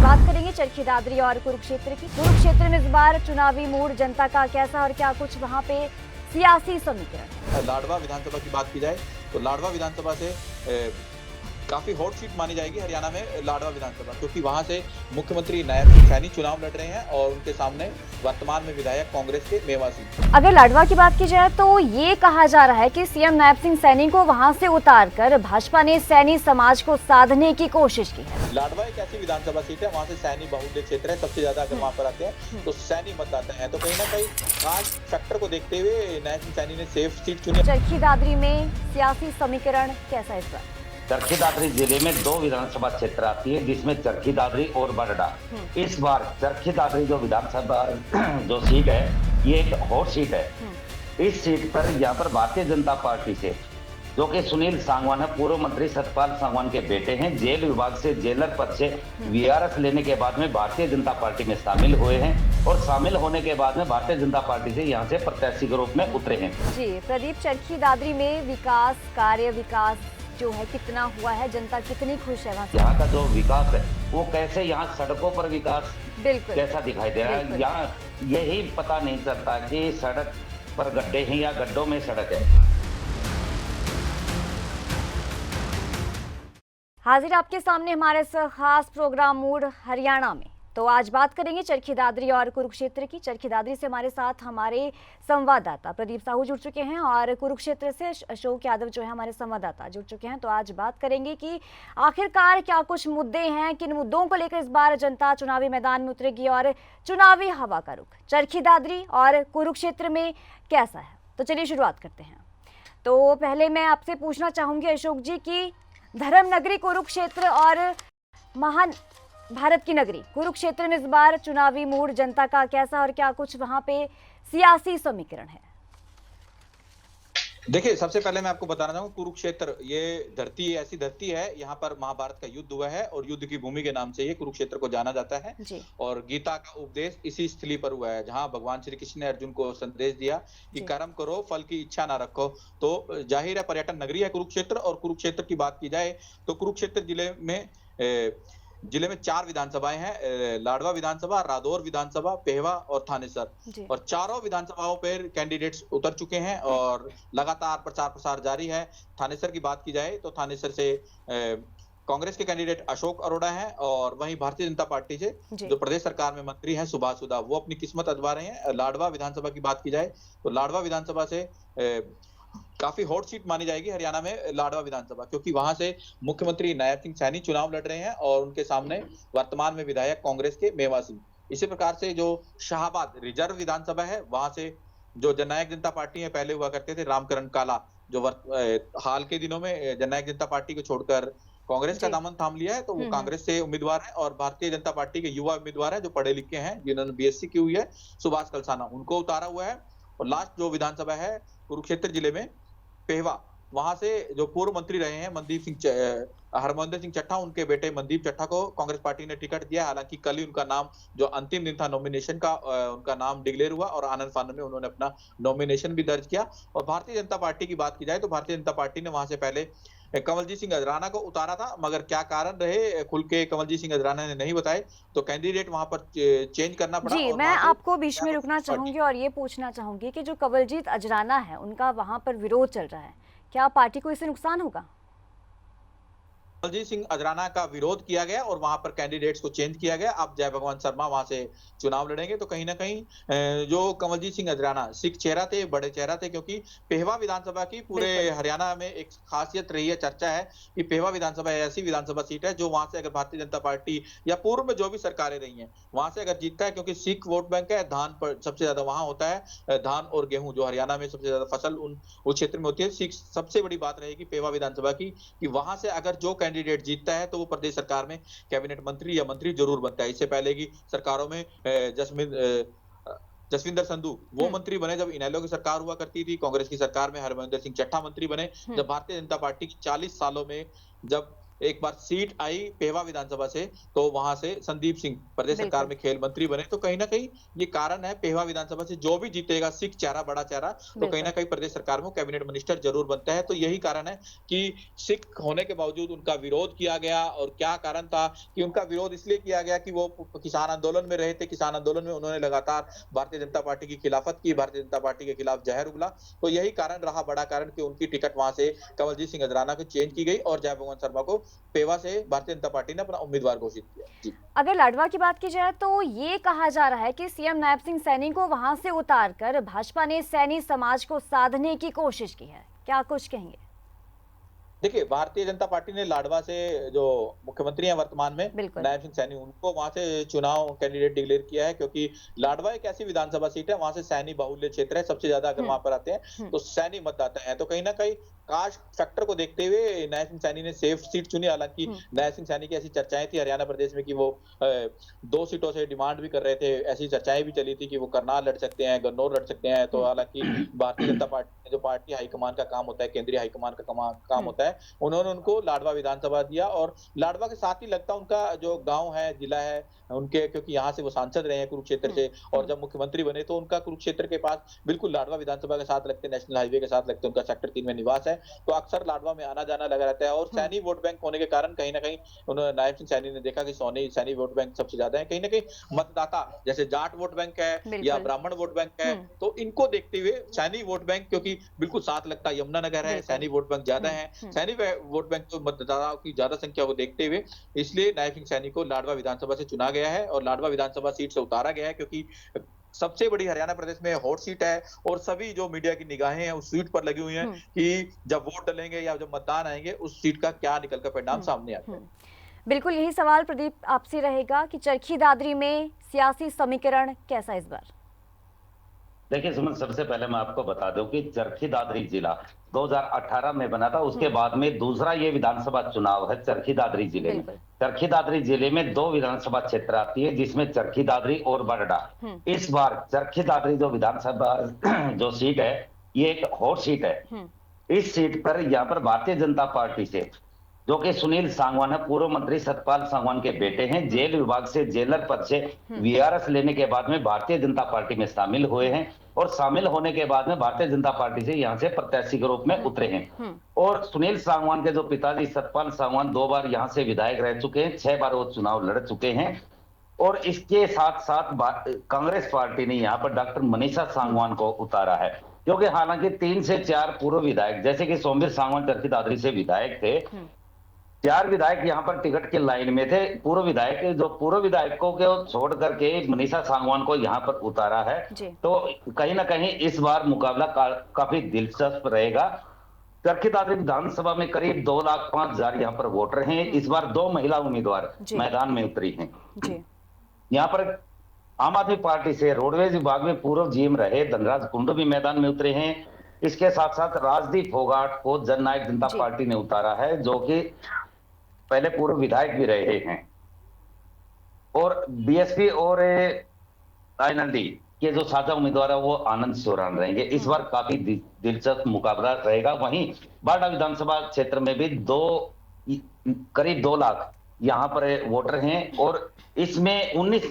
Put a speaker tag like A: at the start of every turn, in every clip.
A: बात करेंगे चरखी दादरी और कुरुक्षेत्र की। कुरुक्षेत्र में इस बार चुनावी मूड जनता का कैसा और क्या कुछ वहां पे सियासी समीकरण।
B: लाडवा विधानसभा की बात की जाए तो लाडवा विधानसभा से काफी हॉट सीट मानी जाएगी हरियाणा में लाडवा विधानसभा, क्योंकि वहां से मुख्यमंत्री नायब सिंह सैनी चुनाव लड़ रहे हैं और उनके सामने वर्तमान में विधायक कांग्रेस के मेवा सिंह।
A: अगर लाडवा की बात की जाए तो ये कहा जा रहा है कि सीएम नायब सिंह सैनी को वहां से उतारकर भाजपा ने सैनी समाज को साधने की कोशिश की है।
B: लाडवा एक ऐसी विधानसभा सीट है, वहाँ से सैनी बहुल्य क्षेत्र है, सबसे ज्यादा अगर वहाँ पर आते हैं तो सैनी मतदाता हैं, तो कहीं ना कहीं खास फैक्टर को देखते हुए नायब सिंह सैनी ने सेफ सीट चुनी।
A: चरखी दादरी में सियासी समीकरण कैसा इस बार?
C: चरखी दादरी जिले में 2 विधानसभा क्षेत्र आती है, जिसमें चरखी दादरी और बरडा। इस बार चरखी दादरी जो विधानसभा जो सीट है, ये एक हॉट सीट है। इस सीट पर यहाँ पर भारतीय जनता पार्टी से, जो कि सुनील सांगवान है, पूर्व मंत्री सतपाल सांगवान के बेटे हैं, जेल विभाग से जेलर पद से वीआरएस लेने के बाद में भारतीय जनता पार्टी में शामिल हुए हैं और शामिल होने के बाद में भारतीय जनता पार्टी से यहाँ से प्रत्याशी के रूप में उतरे हैं।
A: जी प्रदीप, चरखी दादरी में विकास जो है कितना हुआ है, जनता कितनी खुश है वहाँ?
C: यहाँ का जो विकास है वो कैसे, यहाँ सड़कों पर विकास
A: बिल्कुल
C: कैसा दिखाई दे रहा है, यहाँ यही पता नहीं चलता कि सड़क पर गड्ढे हैं या गड्ढों में सड़क है।
A: हाजिर आपके सामने हमारे खास प्रोग्राम मूड हरियाणा में। तो आज बात करेंगे चरखी दादरी और कुरुक्षेत्र की। चरखी दादरी से हमारे साथ हमारे संवाददाता प्रदीप साहू जुड़ चुके हैं और कुरुक्षेत्र से अशोक यादव जो है हमारे संवाददाता जुड़ चुके हैं। तो आज बात करेंगे कि आखिरकार क्या कुछ मुद्दे हैं, किन मुद्दों को लेकर इस बार जनता चुनावी मैदान में उतरेगी और चुनावी हवा का रुख चरखी दादरी और कुरुक्षेत्र में कैसा है। तो चलिए शुरुआत करते हैं। तो पहले मैं आपसे पूछना चाहूंगी अशोक जी की धर्म नगरी कुरुक्षेत्र और महान भारत की नगरी कुरुक्षेत्र में इस बार चुनावी मूड जनता का कैसा और क्या कुछ वहां पे सियासी समीकरण है?
B: देखिए, सबसे पहले मैं आपको बताना चाहूंगा, कुरुक्षेत्र ये धरती ऐसी धरती है, यहाँ पर महाभारत का युद्ध हुआ है और युद्ध की भूमि के नाम से ये कुरुक्षेत्र को जाना जाता है
A: जी।
B: और गीता का उपदेश इसी स्थली पर हुआ है, जहाँ भगवान श्री कृष्ण ने अर्जुन को संदेश दिया कि कर्म करो, फल की इच्छा ना रखो। तो जाहिर है पर्यटन नगरी है कुरुक्षेत्र। और कुरुक्षेत्र की बात की जाए तो कुरुक्षेत्र जिले में 4 विधानसभाएं हैं, लाडवा विधानसभा, रादौर विधानसभा, पेहवा और थानेसर। और चारों विधानसभाओं पर कैंडिडेट्स उतर चुके हैं और लगातार प्रचार प्रसार जारी है। थानेसर की बात की जाए तो थानेसर से कांग्रेस के कैंडिडेट अशोक अरोड़ा हैं और वहीं भारतीय जनता पार्टी से जो प्रदेश सरकार में मंत्री हैं सुभाष सुधा, वो अपनी किस्मत आजमा रहे हैं। लाडवा विधानसभा की बात की जाए तो लाडवा विधानसभा से काफी हॉट सीट मानी जाएगी हरियाणा में लाडवा विधानसभा, क्योंकि वहां से मुख्यमंत्री नायब सिंह सैनी चुनाव लड़ रहे हैं और उनके सामने वर्तमान में विधायक कांग्रेस के मेवा सिंह। इसी प्रकार से जो शाहबाद रिजर्व विधानसभा है, वहां से जो जननायक जनता पार्टी है, पहले हुआ करते थे रामकरण काला, जो हाल के दिनों में जननायक जनता पार्टी को छोड़कर कांग्रेस का दामन थाम लिया है, तो वो कांग्रेस से उम्मीदवार है और भारतीय जनता पार्टी के युवा उम्मीदवार है जो पढ़े लिखे हैं, जिन्होंने बीएससी की हुई है, सुभाष कलसाना, उनको उतारा हुआ है। और लास्ट जो विधानसभा है कुरुक्षेत्र जिले में पेहवा, वहां से जो पूर्व मंत्री रहे हैं हरमंदर सिंह चट्ठा, उनके बेटे मनदीप चट्ठा को कांग्रेस पार्टी ने टिकट दिया। हालांकि कल ही उनका नाम, जो अंतिम दिन था नॉमिनेशन का, उनका नाम डिक्लेयर हुआ और आनंद फानन में उन्होंने अपना नॉमिनेशन भी दर्ज किया। और भारतीय जनता पार्टी की बात की जाए तो भारतीय जनता पार्टी ने वहां से पहले कमलजीत सिंह अजराना को उतारा था, मगर क्या कारण रहे खुल के कमलजीत सिंह अजराना ने नहीं बताए, तो कैंडिडेट वहां पर चेंज करना पड़ा।
A: जी, मैं आपको बीच में रुकना चाहूंगी और ये पूछना चाहूंगी कि जो कमलजीत अजराना है, उनका वहां पर विरोध चल रहा है, क्या पार्टी को इससे नुकसान होगा?
B: कमलजीत सिंह अजराना का विरोध किया गया और वहां पर कैंडिडेट्स को चेंज किया गया। अब जय भगवान शर्मा वहां से चुनाव लड़ेंगे, तो कहीं ना कहीं जो कमलजीत सिंह अजराना सिख चेहरा थे, बड़े चेहरा थे, क्योंकि पेहवा विधानसभा की पूरे हरियाणा में एक खासियत रही है, चर्चा है कि पेहवा विधानसभा ऐसी विधानसभा सीट है जो वहां से अगर भारतीय जनता पार्टी या पूर्व में जो भी सरकारें रही हैं वहां से अगर जीतता है, क्योंकि सिख वोट बैंक है, धान पर सबसे ज्यादा वहां होता है, धान और गेहूं जो हरियाणा में सबसे ज्यादा फसल उस क्षेत्र में होती है। सिख सबसे बड़ी बात रहेगी पेहवा विधानसभा की कि वहां से अगर जो कैंडिडेट जीतता है तो वो प्रदेश सरकार में कैबिनेट मंत्री या मंत्री जरूर बनता है। इससे पहले की सरकारों में जसविंदर संधू वो मंत्री बने जब इनेलो की सरकार हुआ करती थी, कांग्रेस की सरकार में हरमंदर सिंह चट्ठा मंत्री बने जब भारतीय जनता पार्टी की 40 सालों में जब एक बार सीट आई पेहवा विधानसभा से, तो वहां से संदीप सिंह प्रदेश सरकार में खेल मंत्री बने। तो कहीं ना कहीं ये कारण है, पेहवा विधानसभा से जो भी जीतेगा सिख चेहरा, बड़ा चेहरा, तो कहीं ना कहीं प्रदेश सरकार में कैबिनेट मिनिस्टर जरूर बनता है। तो यही कारण है कि सिख होने के बावजूद उनका विरोध किया गया। और क्या कारण था कि उनका विरोध इसलिए किया गया कि वो किसान आंदोलन में रहे थे। किसान आंदोलन में उन्होंने लगातार भारतीय जनता पार्टी की खिलाफत की, भारतीय जनता पार्टी के खिलाफ जहर उगला। तो यही कारण रहा, बड़ा कारण, कि उनकी टिकट वहां से कवलजीत सिंह अजराना को चेंज की गई और जय भगवान शर्मा को पेवा से भारतीय जनता पार्टी ने अपना उम्मीदवार घोषित किया। जी।
A: अगर लाडवा की बात की जाए तो ये कहा जा रहा है कि सीएम नायब सिंह सैनी को वहां से उतारकर भाजपा ने सैनी समाज को साधने की कोशिश की है, क्या कुछ कहेंगे?
B: देखिए, भारतीय जनता पार्टी ने लाडवा से, जो मुख्यमंत्री हैं वर्तमान में नायब सिंह सैनी, उनको वहां से चुनाव कैंडिडेट डिक्लेयर किया है, क्योंकि लाडवा एक ऐसी विधानसभा सीट है, वहां से सैनी बाहुल्य क्षेत्र है, सबसे ज्यादा अगर वहां पर आते हैं तो सैनी मतदाता है। तो कहीं ना कहीं कास्ट फैक्टर को देखते हुए नायब सिंह सैनी ने सेफ सीट चुनी। हालांकि नायब सिंह सैनी की ऐसी चर्चाएं थी हरियाणा प्रदेश में कि वो 2 सीटों से डिमांड भी कर रहे थे। ऐसी चर्चाएं भी चली थी कि वो करनाल लड़ सकते हैं, गन्नौर लड़ सकते हैं। तो हालांकि भारतीय जनता पार्टी, जो पार्टी हाईकमान का काम होता है, केंद्रीय हाईकमान का काम होता है, उन्होंने उनको लाडवा विधानसभा दिया। और लाडवा के साथ ही लगता उनका जो गांव है, जिला है उनके, क्योंकि यहाँ से वो सांसद रहे हैं कुरुक्षेत्र से, और जब मुख्यमंत्री बने तो उनका कुरुक्षेत्र के पास बिल्कुल लाडवा विधानसभा के साथ लगते, नेशनल हाईवे के साथ लगते, उनका सेक्टर 3 में निवास है। तो अक्सर लाडवा में आना जाना लगा रहता है। और सैनी वोट बैंक होने के कारण कहीं ना कहीं उन्होंने, नायब सिंह सैनी ने देखा कि सैनी वोट बैंक सबसे ज्यादा है। कहीं ना कहीं मतदाता, जैसे जाट वोट बैंक है या ब्राह्मण वोट बैंक है, तो इनको देखते हुए सैनी वोट बैंक, क्योंकि बिल्कुल साथ लगता यमुनानगर है, सैनी वोट बैंक ज्यादा है, सैनी वोट बैंक तो मतदाताओं की ज्यादा संख्या को देखते हुए इसलिए नायब सिंह सैनी को लाडवा विधानसभा से चुना गया है और लाडवा विधानसभा सीट से उतारा गया है। क्योंकि सबसे बड़ी हरियाणा प्रदेश में हॉट सीट है और सभी जो मीडिया की निगाहें हैं उस सीट पर लगी हुई हैं कि जब वोट डलेंगे या जब मतदान आएंगे उस सीट का क्या निकल कर परिणाम सामने आता है।
A: बिल्कुल यही सवाल प्रदीप आपसे रहेगा कि चरखी दादरी में सियासी समीकरण कैसा इस बार?
C: देखिए सुमन, सबसे पहले मैं आपको बता दूं कि चरखी दादरी जिला 2018 में बना था। उसके बाद में दूसरा ये विधानसभा चुनाव है चरखी दादरी जिले में। चरखी दादरी जिले में 2 विधानसभा क्षेत्र आती है, जिसमें चरखी दादरी और बरडा। इस बार चरखी दादरी जो विधानसभा जो सीट है, ये एक हॉट सीट है। इस सीट पर यहाँ पर भारतीय जनता पार्टी से, जो कि सुनील सांगवान है, पूर्व मंत्री सतपाल सांगवान के बेटे हैं, जेल विभाग से जेलर पद से वीआरएस लेने के बाद में भारतीय जनता पार्टी में शामिल हुए हैं और शामिल होने के बाद में भारतीय जनता पार्टी से यहां से प्रत्याशी के रूप में उतरे हैं। और सुनील सांगवान के जो पिताजी सतपाल सांगवान 2 बार यहां से विधायक रह चुके हैं, 6 बार वो चुनाव लड़ चुके हैं। और इसके साथ साथ कांग्रेस पार्टी ने यहाँ पर डॉक्टर मनीषा सांगवान को उतारा है, क्योंकि हालांकि 3 से 4 पूर्व विधायक, जैसे कि सोमवीर सांगवान चरखी दादरी से विधायक थे, 4 विधायक यहाँ पर टिकट के लाइन में थे। पूर्व विधायकों को छोड़ करके मनीषा सांगवान को यहाँ पर उतारा है। तो कहीं ना कहीं इस बार मुकाबला काफी दिलचस्प रहेगा। चरखी दादरी विधानसभा में करीब 2,05,000 यहाँ पर वोटर हैं। इस बार 2 महिला उम्मीदवार मैदान में उतरी हैं। यहाँ पर आम आदमी पार्टी से रोडवेज विभाग में पूर्व जीएम रहे धनराज कुंडू भी मैदान में उतरे हैं। इसके साथ साथ राजदीप फोगाट को जननायक जनता पार्टी ने उतारा है, जो कि पहले पूर्व विधायक भी रहे हैं। और बीएसपी और आईएनएलडी के जो साझा उम्मीदवार है वो आनंद सोरान रहेंगे। इस बार काफी दिलचस्प मुकाबला रहेगा। वहीं बाड़ा विधानसभा क्षेत्र में भी करीब 2 लाख यहाँ पर वोटर हैं और इसमें 19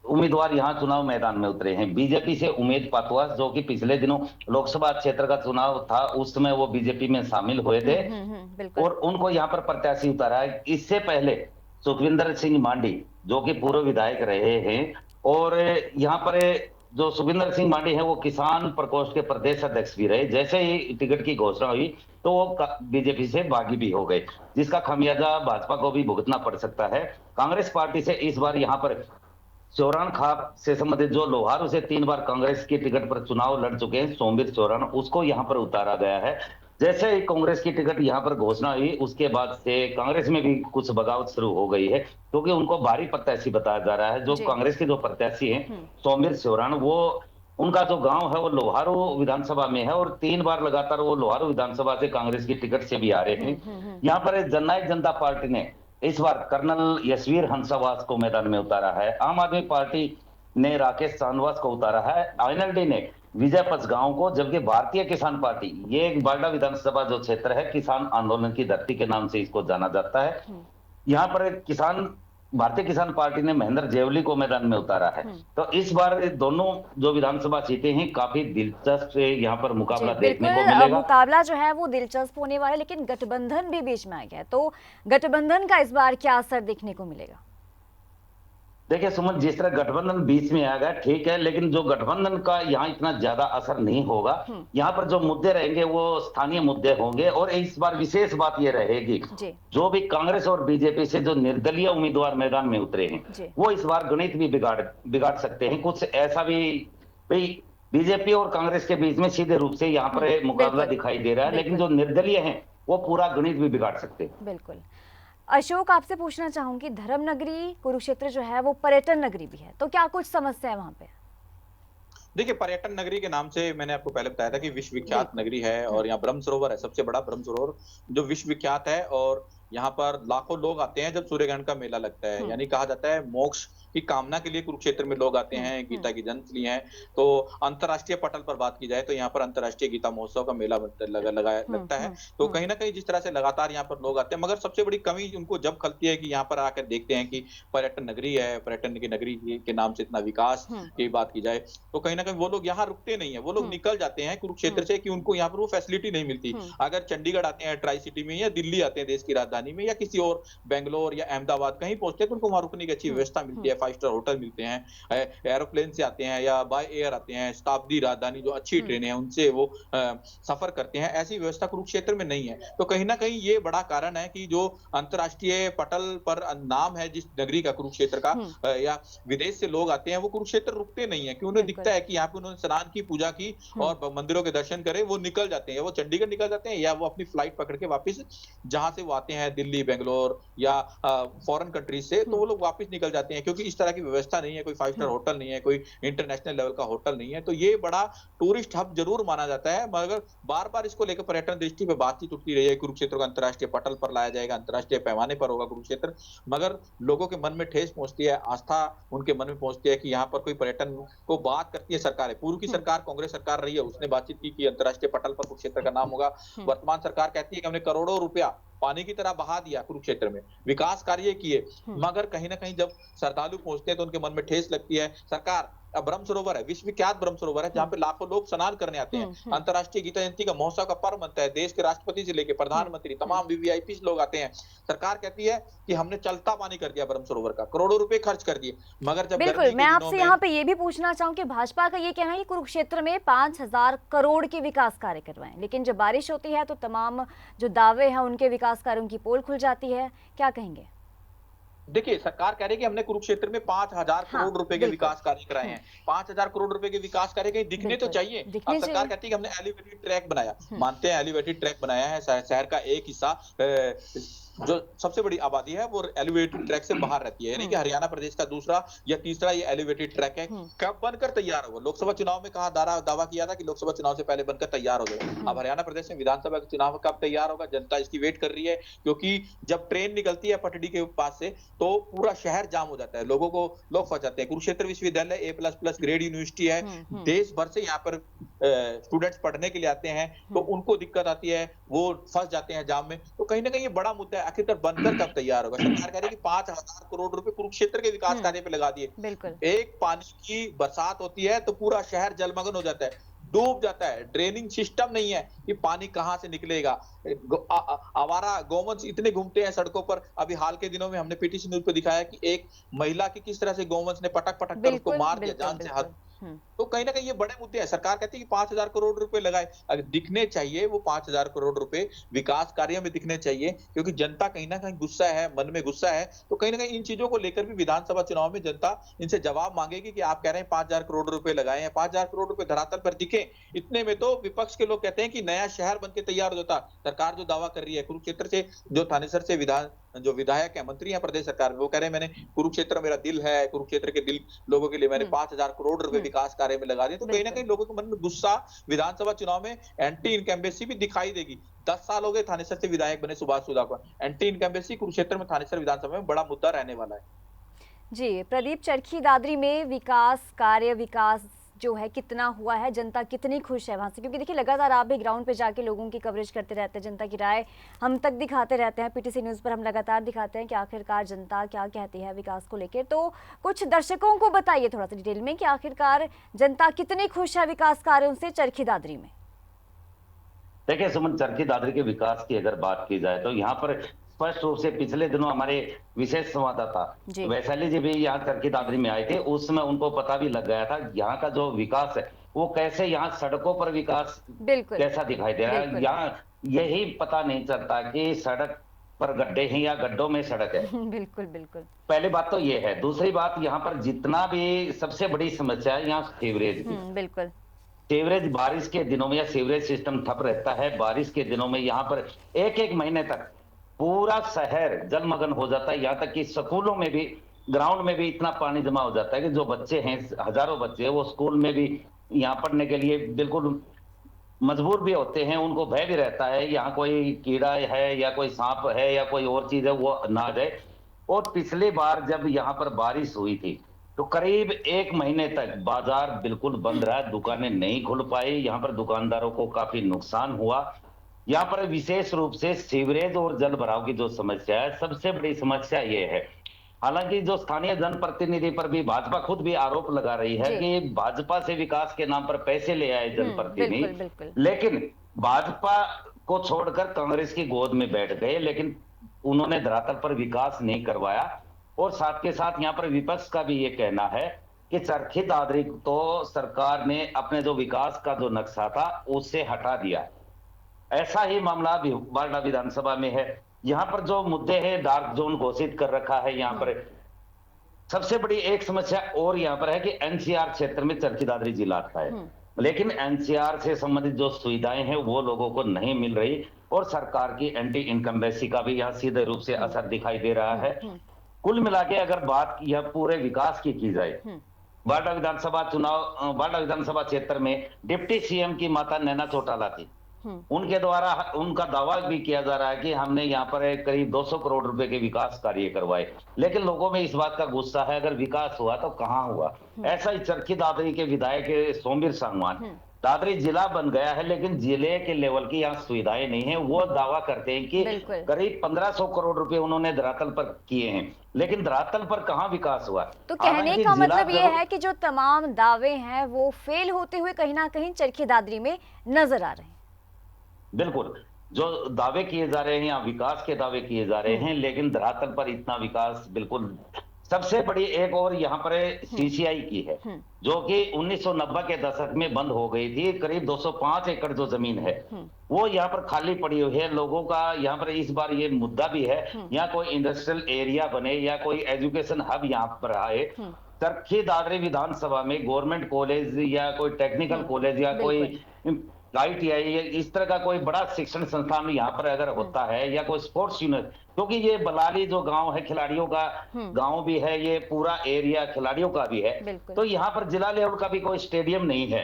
C: उम्मीदवार यहाँ चुनाव मैदान में उतरे हैं। बीजेपी से उमेद पातवास, जो कि पिछले दिनों लोकसभा क्षेत्र का चुनाव था, उस समय वो बीजेपी में शामिल हुए थे और उनको यहाँ पर प्रत्याशी उतारा है। इससे पहले सुखविंदर सिंह मांडी, जो कि पूर्व विधायक रहे हैं, और यहाँ पर जो सुखविंदर सिंह मांडी है वो किसान प्रकोष्ठ के प्रदेश अध्यक्ष भी रहे। जैसे ही टिकट की घोषणा हुई तो वो बीजेपी से बागी भी हो गए, जिसका खामियाजा भाजपा को भी भुगतना पड़ सकता है। कांग्रेस पार्टी से इस बार यहाँ पर चौरान खाप से संबंधित, जो लोहारू से 3 बार कांग्रेस की टिकट पर चुनाव लड़ चुके हैं, सोमवीर चौरान, उसको यहाँ पर उतारा गया है। जैसे ही कांग्रेस की टिकट यहाँ पर घोषणा हुई उसके बाद से कांग्रेस में भी कुछ बगावत शुरू हो गई है, क्योंकि उनको भारी प्रत्याशी बताया जा रहा है। जो कांग्रेस के जो प्रत्याशी हैं सोमवीर चौरान, वो उनका जो गांव है वो लोहारू विधानसभा में है और 3 बार लगातार वो लोहारू विधानसभा से कांग्रेस की टिकट से भी आ रहे हैं। यहाँ पर जननायक जनता पार्टी ने इस बार कर्नल यशवीर हंसावास को मैदान में उतारा है। आम आदमी पार्टी ने राकेश चांदवास को उतारा है। आईएनएलडी ने विजय पचगांव को, जबकि भारतीय किसान पार्टी, ये एक बारडा विधानसभा जो क्षेत्र है, किसान आंदोलन की धरती के नाम से इसको जाना जाता है। यहाँ पर एक भारतीय किसान पार्टी ने महेंद्र जेवली को मैदान में उतारा है। तो इस बार दोनों जो विधानसभा सीटें हैं, काफी दिलचस्प यहाँ पर मुकाबला देखने को मिलेगा।
A: मुकाबला जो है वो दिलचस्प होने वाला है, लेकिन गठबंधन भी बीच में आ गया है, तो गठबंधन का इस बार क्या असर देखने को मिलेगा?
C: देखिए सुमन, जिस तरह गठबंधन बीच में आ गया ठीक है, लेकिन जो गठबंधन का यहाँ इतना ज्यादा असर नहीं होगा। यहाँ पर जो मुद्दे रहेंगे वो स्थानीय मुद्दे होंगे, और इस बार विशेष बात ये रहेगी, जो भी कांग्रेस और बीजेपी से जो निर्दलीय उम्मीदवार मैदान में उतरे हैं, वो इस बार गणित भी बिगाड़ सकते हैं। कुछ ऐसा भी भाई बीजेपी और कांग्रेस के बीच में सीधे रूप से यहाँ पर मुकाबला दिखाई दे रहा है, लेकिन जो निर्दलीय है वो पूरा गणित भी बिगाड़ सकते हैं।
A: बिल्कुल। अशोक, आपसे पूछना चाहूंगी, धर्म नगरी कुरुक्षेत्र जो है वो पर्यटन नगरी भी है, तो क्या कुछ समस्या है वहां पे?
B: देखिए, पर्यटन नगरी के नाम से मैंने आपको पहले बताया था कि विश्व विख्यात नगरी है, और यहाँ ब्रह्म सरोवर है, सबसे बड़ा ब्रह्म सरोवर जो विश्व विख्यात है, और यहाँ पर लाखों लोग आते हैं जब सूर्यग्रहण का मेला लगता है। यानी कहा जाता है मोक्ष की कामना के लिए कुरुक्षेत्र में लोग आते हैं, गीता की जन्मस्थली है। तो अंतर्राष्ट्रीय पटल पर बात की जाए तो यहाँ पर अंतर्राष्ट्रीय गीता महोत्सव का मेला लगता है। तो कहीं ना कहीं जिस तरह से लगातार यहाँ पर लोग आते हैं, मगर सबसे बड़ी कमी उनको जब खलती है कि यहाँ पर आकर देखते हैं कि पर्यटन नगरी है, पर्यटन की नगरी के नाम से इतना विकास की बात की जाए, तो कहीं ना कहीं वो लोग यहाँ रुकते नहीं है, वो लोग निकल जाते हैं कुरुक्षेत्र से, कि उनको यहाँ पर वो फैसिलिटी नहीं मिलती। अगर चंडीगढ़ आते हैं ट्राई सिटी में, या दिल्ली आते हैं देश की राजधानी में, या किसी और बेंगलोर या अहमदाबाद कहीं पहुंचते हैं, तो उनको वहां रुकने की अच्छी व्यवस्था मिलती है, 5 स्टार होटल मिलते हैं, एरोप्लेन से आते हैं या बाय एयर आते हैं, शताब्दी राजधानी जो अच्छी ट्रेनें हैं उनसे वो सफर करते हैं। ऐसी व्यवस्था कुरुक्षेत्र में नहीं है। तो कहीं ना कहीं ये बड़ा कारण है कि जो अंतर्राष्ट्रीय पटल पर नाम है जिस नगरी का, कुरुक्षेत्र का, या विदेश से लोग आते हैं, वो कुरुक्षेत्र रुकते नहीं है, कि उन्हें दिखता है कि यहाँ पे उन्होंने स्नान की, पूजा की और मंदिरों के दर्शन करे, वो निकल जाते हैं, वो चंडीगढ़ निकल जाते हैं, या वो अपनी फ्लाइट पकड़ के वापस जहां से वो आते हैं, दिल्ली, बेंगलोर या फॉरेन कंट्रीज से, तो वो लोग वापस निकल जाते हैं, क्योंकि इस तरह की व्यवस्था नहीं है, कोई 5 स्टार होटल नहीं है, कोई इंटरनेशनल लेवल का होटल नहीं है। तो ये बड़ा टूरिस्ट हब जरूर माना जाता है, मगर बार बार इसको लेकर पर्यटन दृष्टि पे बातचीत उठती रही है। कुरुक्षेत्र को अंतर्राष्ट्रीय पटल पर लाया जाएगा, अंतर्राष्ट्रीय पैमाने पर होगा कुरुक्षेत्र, मगर लोगों के मन में ठेस पहुंचती है, आस्था उनके मन में पहुंचती है कि यहाँ पर कोई पर्यटन को बात करती है सरकार। पूर्व की सरकार कांग्रेस सरकार रही है, उसने बातचीत की कि अंतर्राष्ट्रीय पटल पर कुरुक्षेत्र का नाम होगा। वर्तमान सरकार कहती है कि हमने करोड़ों रुपया पानी की तरह बहा दिया कुरुक्षेत्र में, विकास कार्य किए, मगर कहीं ना कहीं जब श्रद्धालु पहुंचते हैं तो उनके मन में ठेस लगती है। सरकार, ब्रह्म सरोवर है, विश्व विख्यात ब्रह्म सरोवर है, जहाँ पे लाखों लोग स्नान करने आते हैं। अंतर्राष्ट्रीय गीता जयंती का महोत्सव का पर्व बनता है, देश के राष्ट्रपति से लेकर प्रधानमंत्री, तमाम वीवीआईपी लोग आते हैं। सरकार कहती है कि हमने चलता पानी कर दिया ब्रह्म सरोवर का, करोड़ों रुपए खर्च कर दिए, मगर जब
A: बिल्कुल, मैं आपसे यहाँ पे ये भी पूछना चाहूँ कि भाजपा का ये कहना है कि कुरुक्षेत्र में 5,000 करोड़ के विकास कार्य करवाएं, लेकिन जब बारिश होती है तो तमाम जो दावे हैं उनके विकास कार्यों की पोल खुल जाती है, क्या कहेंगे?
B: देखिए, सरकार कह रही है कि हमने कुरुक्षेत्र में 5,000 करोड़ रुपए के विकास कार्य कराए हैं। 5,000 करोड़ रुपए के विकास कार्य कहीं दिखने तो चाहिए। अब सरकार कहती है कि हमने एलिवेटेड ट्रैक बनाया, मानते हैं एलिवेटेड ट्रैक बनाया है, शहर का एक हिस्सा जो सबसे बड़ी आबादी है वो एलिवेटेड ट्रैक से बाहर रहती है, यानी कि हरियाणा प्रदेश का दूसरा या तीसरा ये एलिवेटेड ट्रैक है। कब बनकर तैयार होगा? लोकसभा चुनाव में कहा दावा किया था कि लोकसभा चुनाव से पहले बनकर तैयार हो जाएगा। अब हरियाणा प्रदेश में विधानसभा के चुनाव कब तैयार होगा, जनता इसकी वेट कर रही है, क्योंकि जब ट्रेन निकलती है पटड़ी के पास से तो पूरा शहर जाम हो जाता है, लोग फंस जाते हैं। कुरुक्षेत्र विश्वविद्यालय A++ ग्रेड यूनिवर्सिटी है, देश भर से यहाँ पर स्टूडेंट्स पढ़ने के लिए आते हैं, तो उनको दिक्कत आती है, वो फंस जाते हैं जाम में। तो कहीं ना कहीं ये बड़ा मुद्दा है, आखिरकार बनकर कब तैयार होगा? सरकार कह रही है कि 5,000 करोड़ रुपए कुरुक्षेत्र के विकास कार्य पे लगा दिए। एक पानी की बरसात होती है तो पूरा शहर जलमग्न हो जाता है, डूब जाता है, ड्रेनिंग सिस्टम नहीं है कि पानी कहां से निकलेगा। आवारा गौवंश इतने घूमते हैं सड़कों पर। अभी हाल के दिनों में हमने पीटीसी न्यूज पे दिखाया कि एक महिला की किस तरह से गौवंश ने पटक कर उसको मार दिया जान से हाथ। तो कहीं ना कहीं ये बड़े मुद्दे हैं। सरकार कहती है कि 5,000 करोड़ रुपए लगाए, अगर दिखने चाहिए वो 5,000 करोड़ रुपए विकास कार्यों में दिखने चाहिए, क्योंकि जनता कहीं ना कहीं गुस्सा है, मन में गुस्सा है। तो कहीं ना कहीं इन चीजों को लेकर भी विधानसभा चुनाव में जनता इनसे जवाब मांगेगी कि आप कह रहे हैं 5,000 करोड़ रुपए लगाए हैं, 5,000 करोड़ रुपए धरातल पर दिखे। इतने में तो विपक्ष के लोग कहते हैं कि नया शहर बनके तैयार हो जाता। सरकार जो दावा कर रही है, कुरुक्षेत्र से जो थानेसर से विधायक है, मंत्री है प्रदेश सरकार में, वो कह रहे हैं मैंने कुरुक्षेत्र मेरा दिल है, कुरुक्षेत्र के दिल लोगों के लिए मैंने 5,000 करोड़ रुपए विकास कार्य में लगा दिए। तो कहीं ना कहीं लोगों के मन में गुस्सा, विधानसभा चुनाव में एंटी इनकम्बेंसी भी दिखाई देगी। 10 साल हो गए थानेसर से विधायक बने सुभाष सुधाकर, एंटी इनकम्बेंसी कुरुक्षेत्र में थानेसर विधानसभा में बड़ा मुद्दा रहने वाला है।
A: जी, प्रदीप, चरखी दादरी में विकास जो है कितना हुआ है, जनता कितनी खुश है वहाँ से? क्योंकि देखिए लगातार आप भी ग्राउंड पे जाके लोगों की कवरेज करते रहते हैं, जनता की राय हम तक दिखाते रहते हैं, पीटीसी न्यूज़ पर हम लगातार दिखाते हैं कि आखिरकार जनता क्या कहती है विकास को लेकर। तो कुछ दर्शकों को बताइए थोड़ा सा डिटेल में कि आखिरकार जनता कितनी खुश है विकास कार्यों से चरखी दादरी में।
C: देखिए सुमन, चरखी दादरी के विकास की अगर बात की जाए तो यहाँ पर स्पष्ट रूप से पिछले दिनों हमारे विशेष संवाददाता वैशाली जी भी यहाँ चरखी दादरी में आए थे। उस समय उनको पता भी लग गया था यहाँ का जो विकास है वो कैसे, यहाँ सड़कों पर विकास कैसा दिखाई दे रहा है। यहाँ यही पता नहीं चलता कि सड़क पर गड्ढे हैं या गड्ढों में सड़क है।
A: बिल्कुल बिल्कुल।
C: पहली बात तो ये है। दूसरी बात, यहाँ पर जितना भी सबसे बड़ी समस्या है यहाँ सीवरेज की।
A: बिल्कुल।
C: सीवरेज बारिश के दिनों में या सीवरेज सिस्टम ठप रहता है। बारिश के दिनों में यहाँ पर एक महीने तक पूरा शहर जलमग्न हो जाता है। यहाँ तक कि स्कूलों में भी, ग्राउंड में भी इतना पानी जमा हो जाता है कि जो बच्चे हैं, हजारों बच्चे, वो स्कूल में भी यहाँ पढ़ने के लिए बिल्कुल मजबूर भी होते हैं। उनको भय भी रहता है यहाँ कोई कीड़ा है या कोई सांप है या कोई और चीज है वो ना आ जाए। और पिछली बार जब यहाँ पर बारिश हुई थी तो करीब 1 महीने तक बाजार बिल्कुल बंद रहा, दुकानें नहीं खुल पाई। यहाँ पर दुकानदारों को काफी नुकसान हुआ। यहाँ पर विशेष रूप से सीवरेज और जल भराव की जो समस्या है, सबसे बड़ी समस्या ये है। हालांकि जो स्थानीय जनप्रतिनिधि पर भी भाजपा खुद भी आरोप लगा रही है कि भाजपा से विकास के नाम पर पैसे ले आए जनप्रतिनिधि, लेकिन भाजपा को छोड़कर कांग्रेस की गोद में बैठ गए, लेकिन उन्होंने धरातल पर विकास नहीं करवाया। और साथ के साथ यहाँ पर विपक्ष का भी ये कहना है कि चरखी दादरी तो सरकार ने अपने जो विकास का जो नक्शा था उससे हटा दिया। ऐसा ही मामला बारडा विधानसभा में है। यहाँ पर जो मुद्दे हैं, डार्क जोन घोषित कर रखा है। यहाँ पर सबसे बड़ी एक समस्या और यहाँ पर है कि एनसीआर क्षेत्र में चरखी दादरी जिला आता है, लेकिन एनसीआर से संबंधित जो सुविधाएं हैं वो लोगों को नहीं मिल रही। और सरकार की एंटी इनकम्बेंसी का भी यहाँ सीधे रूप से असर दिखाई दे रहा है। कुल मिला के अगर बात यह पूरे विकास की जाए, बारडा विधानसभा क्षेत्र में डिप्टी सीएम की माता नैना चौटाला थी, उनके द्वारा उनका दावा भी किया जा रहा है कि हमने यहाँ पर करीब 200 करोड़ रुपए के विकास कार्य करवाए, लेकिन लोगों में इस बात का गुस्सा है अगर विकास हुआ तो कहाँ हुआ। ऐसा ही चरखी दादरी के विधायक सोमवीर सांगवान, दादरी जिला बन गया है लेकिन जिले के लेवल की यहाँ सुविधाएं नहीं है। वो दावा करते हैं कि करीब 1500 करोड़ रुपए उन्होंने धरातल पर किए हैं, लेकिन धरातल पर कहाँ विकास हुआ।
A: तो कहने का मतलब ये है कि जो तमाम दावे हैं वो फेल होते हुए कहीं ना कहीं चरखी दादरी में नजर आ रहे हैं।
C: बिल्कुल, जो दावे किए जा रहे हैं यहाँ विकास के दावे किए जा रहे हैं, लेकिन धरातल पर इतना विकास बिल्कुल। सबसे बड़ी एक और यहाँ पर सीसीआई की है, जो कि 1990 के दशक में बंद हो गई थी। करीब 205 एकड़ जो जमीन है वो यहाँ पर खाली पड़ी हुई है। लोगों का यहाँ पर इस बार ये मुद्दा भी है, यहाँ कोई इंडस्ट्रियल एरिया बने या कोई एजुकेशन हब यहाँ पर आए। चरखी दादरी विधानसभा में गवर्नमेंट कॉलेज या कोई टेक्निकल कॉलेज या कोई ITI इस तरह का कोई बड़ा शिक्षण संस्थान यहाँ पर अगर होता है, या कोई स्पोर्ट्स यूनिट, क्योंकि ये बलाली जो गांव है खिलाड़ियों का गांव भी है, ये पूरा एरिया खिलाड़ियों का भी है, तो यहाँ पर जिला लेवल का भी कोई स्टेडियम नहीं है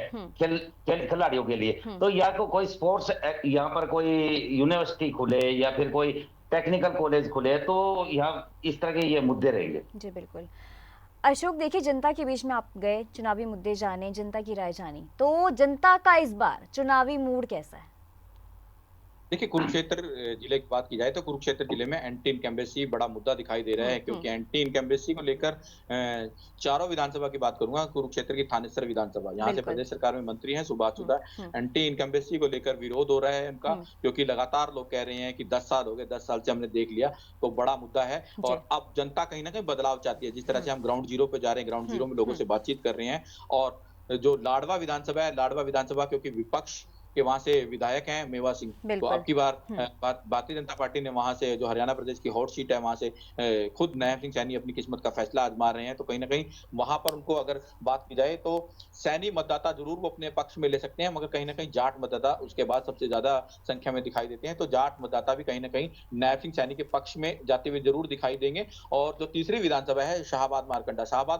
C: खिलाड़ियों के लिए। तो या कोई स्पोर्ट्स यहाँ पर कोई यूनिवर्सिटी खुले या फिर कोई टेक्निकल कॉलेज खुले, तो यहाँ इस तरह के ये मुद्दे रहेंगे।
A: जी बिल्कुल। अशोक, देखिए जनता के बीच में आप गए, चुनावी मुद्दे जाने, जनता की राय जानी, तो जनता का इस बार चुनावी मूड कैसा है?
B: देखिए, कुरुक्षेत्र जिले की बात की जाए तो कुरुक्षेत्र जिले में एंटी इनकम्बेंसी बड़ा मुद्दा दिखाई दे रहा है, क्योंकि एंटी इनकम्बेंसी को लेकर चारों विधानसभा की बात करूंगा। कुरुक्षेत्र की थानेसर विधानसभा, यहाँ से प्रदेश सरकार में मंत्री हैं सुभाष सुधा, एंटी इनकम्बेंसी को लेकर विरोध हो रहा है उनका, क्योंकि लगातार लोग कह रहे हैं कि 10 साल हो गए, 10 साल से हमने देख लिया, तो बड़ा मुद्दा है। और अब जनता कहीं ना कहीं बदलाव चाहती है। जिस तरह से हम ग्राउंड जीरो पे जा रहे हैं, ग्राउंड जीरो में लोगों से बातचीत कर रहे हैं। और जो लाडवा विधानसभा है, लाडवा विधानसभा क्योंकि विपक्ष के वहां से विधायक हैं मेवा सिंह, तो अब की बार भारतीय जनता पार्टी ने वहां से, जो हरियाणा प्रदेश की हॉट सीट है, वहां से खुद नैब सिंह सैनी अपनी किस्मत का फैसला आजमा रहे हैं। तो कहीं ना कहीं वहां पर उनको अगर बात की जाए तो सैनी मतदाता जरूर वो अपने पक्ष में ले सकते हैं, मगर कहीं ना कहीं जाट मतदाता उसके बाद सबसे ज्यादा संख्या में दिखाई देते हैं। तो जाट मतदाता भी कहीं ना कहीं नैब सिंह सैनी के पक्ष में जाते हुए जरूर दिखाई देंगे। और जो तीसरी विधानसभा है शाहबाद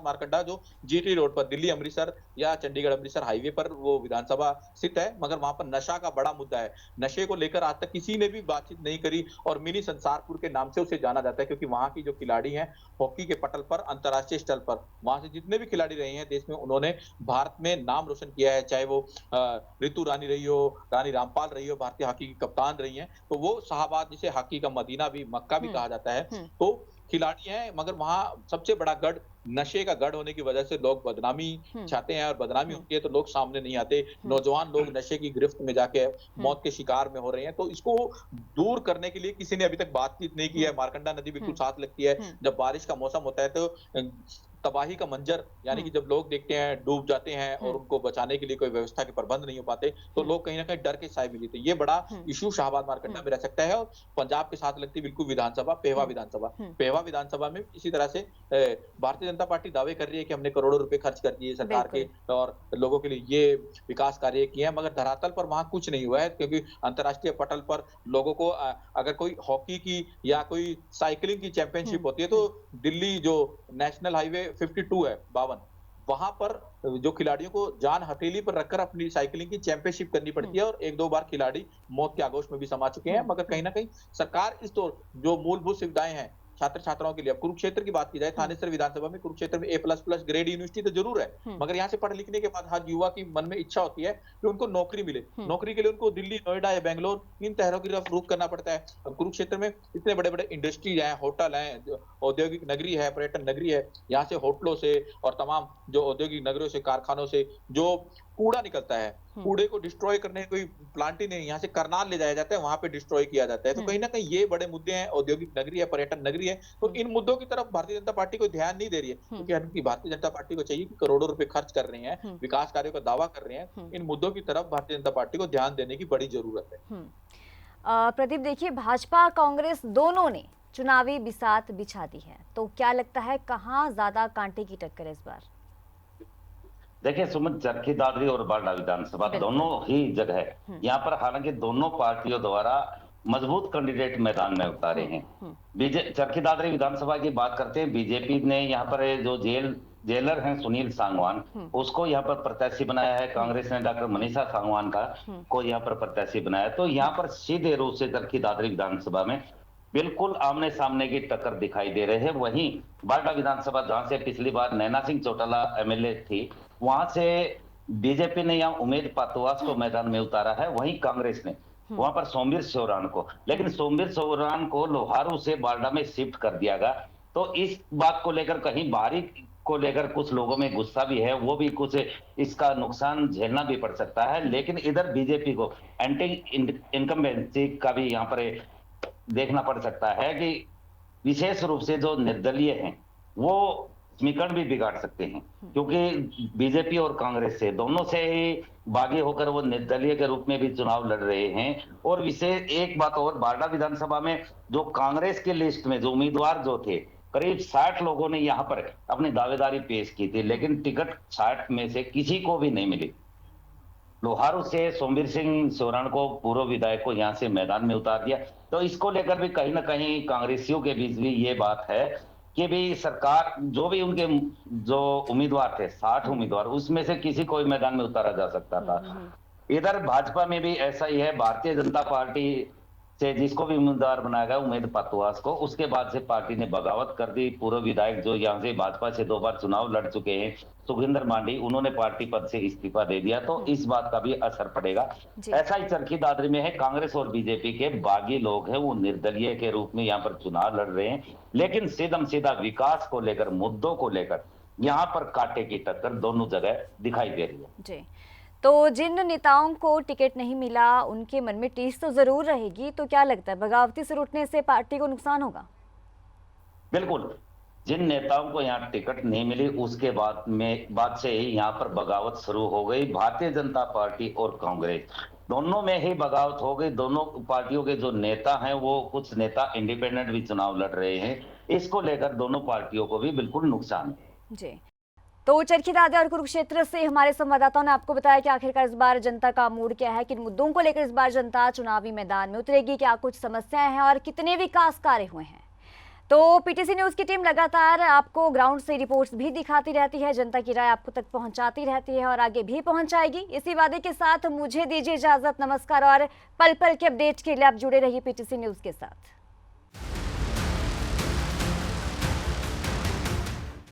B: मारकंडा, जो GT रोड पर दिल्ली अमृतसर या चंडीगढ़ अमृतसर हाईवे पर वो विधानसभा स्थित है, मगर वहां पर नशा का बड़ा मुद्दा है। नशे को लेकर आज तक किसी ने भी बातचीत नहीं करी और मिनी संसारपुर के नाम से उसे जाना जाता है, क्योंकि वहाँ की जो खिलाड़ी हैं हॉकी के पटल पर, अंतर्राष्ट्रीय स्तर पर, वहाँ से जितने भी खिलाड़ी रहे हैं देश में, उन्होंने भारत में नाम रोशन किया है। चाहे वो ऋतु रानी रही हो, रानी रामपाल रही हो, भारतीय हॉकी की कप्तान रही हैं, तो वो शाहबाद, जिसे हॉकी का मदीना भी, मक्का भी कहा जाता है, तो खिलाड़ी हैं, मगर वहाँ सबसे बड़ा गढ़ नशे का गढ़ होने की वजह से लोग बदनामी चाहते हैं, और बदनामी होती है तो लोग सामने नहीं आते। नौजवान लोग नशे की गिरफ्त में जाके मौत के शिकार में हो रहे हैं, तो इसको दूर करने के लिए किसी ने अभी तक बातचीत नहीं की है। मारकंडा नदी बिल्कुल साथ लगती है, जब बारिश का मौसम होता है तो तबाही का मंजर, यानी कि जब लोग देखते हैं डूब जाते हैं और उनको बचाने के लिए कोई व्यवस्था के प्रबंध नहीं हो पाते, तो लोग कहीं ना कहीं डर के साए में जीते। ये बड़ा इशू शाहबाद मारकंडा में रह सकता है। और पंजाब के साथ लगती बिल्कुल विधानसभा, पेहवा विधानसभा, पेहवा विधानसभा में इसी तरह से भारतीय जनता पार्टी दावे कर रही है कि हमने करोड़ों रुपए खर्च कर दिए सरकार के और लोगों के लिए ये विकास कार्य किए हैं, मगर धरातल पर वहां कुछ नहीं हुआ है। क्योंकि अंतर्राष्ट्रीय पटल पर लोगों को अगर कोई हॉकी की या कोई साइकिलिंग की चैंपियनशिप होती है, तो दिल्ली जो नेशनल हाईवे 52 है, 52, वहां पर जो खिलाड़ियों को जान हथेली पर रखकर अपनी साइकिलिंग की चैंपियनशिप करनी पड़ती है, और एक दो बार खिलाड़ी मौत के आगोश में भी समा चुके हैं। मगर कहीं ना कहीं सरकार इस तो जो मूलभूत सुविधाएं हैं छात्र छात्राओं के लिए, अब कुरुक्षेत्र की बात की जाए, थानेसर विधानसभा में कुरुक्षेत्र में A++ ग्रेड यूनिवर्सिटी तो जरूर है, मगर यहाँ से पढ़ लिखने के बाद हर युवा की मन में इच्छा होती है कि उनको नौकरी मिले। नौकरी के लिए उनको दिल्ली, नोएडा या बेंगलोर, इन शहरों की तरफ रुख करना पड़ता है। अब कुरुक्षेत्र में इतने बड़े बड़े इंडस्ट्रीज हैं, होटल हैं, औद्योगिक नगरी है, पर्यटन नगरी है, यहाँ से होटलों से और तमाम जो औद्योगिक नगरों से, कारखानों से जो कूड़ा निकलता है, कूड़े को डिस्ट्रॉय करने कोई प्लांट ही नहीं, यहाँ से करनाल ले जाया जाता है, वहां पे डिस्ट्रॉय किया जाता है। तो कहीं ना कहीं ये बड़े मुद्दे हैं, औद्योगिक नगरी है, पर्यटन नगरी है, तो इन मुद्दों की तरफ भारतीय जनता पार्टी को ध्यान नहीं दे रही है। क्योंकि भारतीय जनता पार्टी को चाहिए कि करोड़ों रुपए खर्च कर रहे हैं, विकास कार्यों का दावा कर रहे हैं, इन मुद्दों की तरफ भारतीय जनता पार्टी को ध्यान देने की बड़ी जरूरत है।
A: प्रदीप, देखिए, भाजपा कांग्रेस दोनों ने चुनावी बिसात बिछा दी है, तो क्या लगता है कहाँ ज्यादा कांटे की टक्कर है इस बार?
C: देखिए सुमित, चरखी दादरी और बारडा विधानसभा दोनों ही जगह है। यहाँ पर हालांकि दोनों पार्टियों द्वारा मजबूत कैंडिडेट मैदान में उतारे हैं। चरखी दादरी विधानसभा की बात करते हैं, बीजेपी ने यहाँ पर जो जेलर हैं सुनील सांगवान, उसको यहाँ पर प्रत्याशी बनाया है। कांग्रेस ने डॉक्टर मनीषा सांगवान को यहाँ पर प्रत्याशी बनाया। तो यहाँ पर सीधे रूप से चरखी दादरी विधानसभा में बिल्कुल आमने सामने की टक्कर दिखाई दे रहे हैं। वहीं बारडा विधानसभा, जहां से पिछली बार नैना सिंह चौटाला MLA थी, वहां से बीजेपी ने यहाँ उमेद पातुआस को मैदान में उतारा है। वहीं कांग्रेस ने वहां पर सोमवीर सोरान को, लेकिन सोमवीर सोरान को लोहारू से बारडा में शिफ्ट कर दिया गया। तो इस बात को लेकर कहीं बाहरी को लेकर कुछ लोगों में गुस्सा भी है, वो भी कुछ इसका नुकसान झेलना भी पड़ सकता है। लेकिन इधर बीजेपी को एंटी इनकम्बेंसी का भी यहाँ पर देखना पड़ सकता है कि विशेष रूप से जो निर्दलीय हैं वो समीकरण भी बिगाड़ सकते हैं, क्योंकि बीजेपी और कांग्रेस से दोनों से ही बागी होकर वो निर्दलीय के रूप में भी चुनाव लड़ रहे हैं। और विशेष एक बात और, बारडा विधानसभा में जो कांग्रेस की लिस्ट में जो उम्मीदवार जो थे, करीब 60 लोगों ने यहाँ पर अपनी दावेदारी पेश की थी, लेकिन टिकट 60 में से किसी को भी नहीं मिली। लोहारू से सोमवीर सिंह सोरान को, पूर्व विधायक को यहाँ से मैदान में उतार दिया। तो इसको लेकर भी कहीं ना कहीं कांग्रेसियों के बीच भी ये बात है कि भी सरकार जो भी उनके जो उम्मीदवार थे, 60 उम्मीदवार, उसमें से किसी को मैदान में उतारा जा सकता था। इधर भाजपा में भी ऐसा ही है। भारतीय जनता पार्टी से जिसको भी उम्मीदवार बनाया गया, उमेद पातुआस को, उसके बाद से पार्टी ने बगावत कर दी। पूर्व विधायक जो यहाँ से भाजपा से 2 बार चुनाव लड़ चुके हैं, सुखविंदर मांडी, उन्होंने पार्टी पद से इस्तीफा दे दिया। तो इस बात का भी असर पड़ेगा। ऐसा ही चरखी दादरी में है। कांग्रेस और बीजेपी के बागी लोग हैं, वो निर्दलीय के रूप में यहाँ पर चुनाव लड़ रहे हैं, लेकिन सीधम सीधा विकास को लेकर, मुद्दों को लेकर यहाँ पर कांटे की टक्कर दोनों जगह दिखाई दे रही है।
A: जी, तो जिन नेताओं को टिकट नहीं मिला उनके मन में टीस तो जरूर रहेगी, तो क्या लगता है बगावती से उठने से पार्टी को नुकसान होगा?
C: बिल्कुल, जिन नेताओं को यहाँ टिकट नहीं मिली उसके बाद से ही यहाँ पर बगावत शुरू हो गई। भारतीय जनता पार्टी और कांग्रेस दोनों में ही बगावत हो गई। दोनों पार्टियों के जो नेता हैं, वो कुछ नेता इंडिपेंडेंट भी चुनाव लड़ रहे हैं। इसको लेकर दोनों पार्टियों को भी बिल्कुल नुकसान है।
A: जी, तो चरखी दादरी और कुरुक्षेत्र से हमारे संवाददाताओं ने आपको बताया कि आखिरकार इस बार जनता का मूड क्या है, किन मुद्दों को लेकर इस बार जनता चुनावी मैदान में उतरेगी, क्या कुछ समस्याएं हैं और कितने विकास कार्य हुए हैं। तो पीटीसी न्यूज की टीम लगातार आपको ग्राउंड से रिपोर्ट्स भी दिखाती रहती है, जनता की राय आपको तक पहुंचाती रहती है और आगे भी पहुंचाएगी। इसी वादे के साथ मुझे दीजिए इजाजत, नमस्कार और पल पल के अपडेट के लिए आप जुड़े रहिए पीटीसी न्यूज के साथ।